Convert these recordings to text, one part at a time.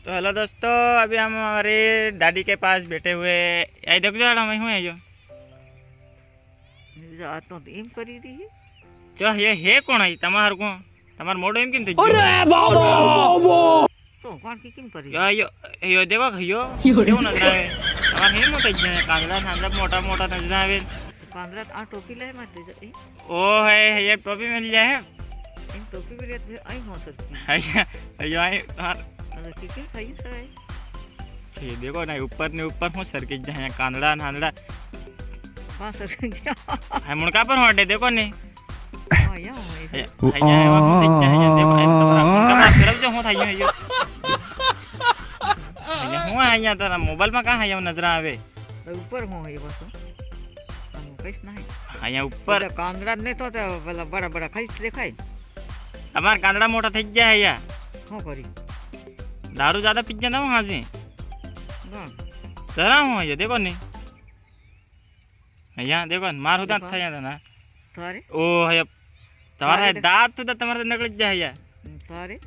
तो हेलो दोस्तों, अभी हम हमारे दादी के पास बैठे हुए आई देख जो हम हूँ जो तो एम करी रही है जो ये है कौन है तमार को तमार मोड़ो एम किन थी अरे बाबा तो कौन की किम करी यो यो यो देखो यो क्यों नजर आवे तमार है मोटा जने कांगड़ा नांदा मोटा मोटा नजर आवे कांगड़ा आ टोपी ले मत दे ओ है ये टोपी मिल जाए है इन टोपी भी ले आई हो सकती है यो आई अगर किकिन खाई सराय ये देखो ना ऊपर हूँ सर के जहाँ कांदड़ा नांदड़ा हां सर क्या है मुड़का पर हटे देखो ने हां या है देखो तमारा तरफ जो हो था ये हुआ है यहाँ तेरा मोबाइल में कहाँ है ये नजर आवे ऊपर हो ये बस कैस नहीं हाँ यहाँ ऊपर कांदड़ा ने तो बड़ा बड़ा खाई दिखाई हमार कांदड़ा मोटा થઈ ગયા है यार हो करी दारू ज्यादा पी जाता हूँ हाँ जी जरा हूँ ये देखो नहीं यहाँ देखो मार होता था यहाँ ना तारे ओ है तुम्हारा दांत तो तुम्हारे निकल जाए यार तारे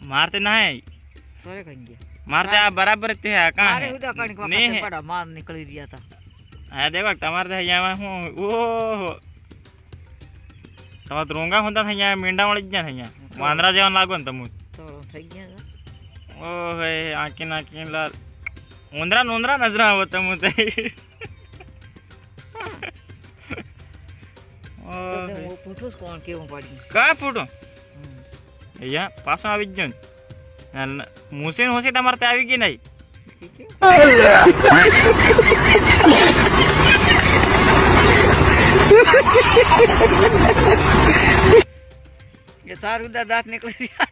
मारते ना है तारे कहेंगे मारते आप बराबर थे कहाँ अरे उधर कहीं को नहीं बड़ा मार निकल दिया था है देखो तुम्हारे यहाँ हूँ ओ तुम्हारा रोंगा होता था यहाँ मेंढा वाली जा था यहाँ वांदरा जेवन लागो न तमु तो થઈ ગયા ओ है आँखें नाकें लाल उंदरा नोंदरा नजर आवो तमु ते ओ તો वो પૂછું કોણ કેવું પડી का फोटो या पास में आवी जन मुसीन होसी तमार ते आवी की नहीं ये तार उधर दांत निकल गया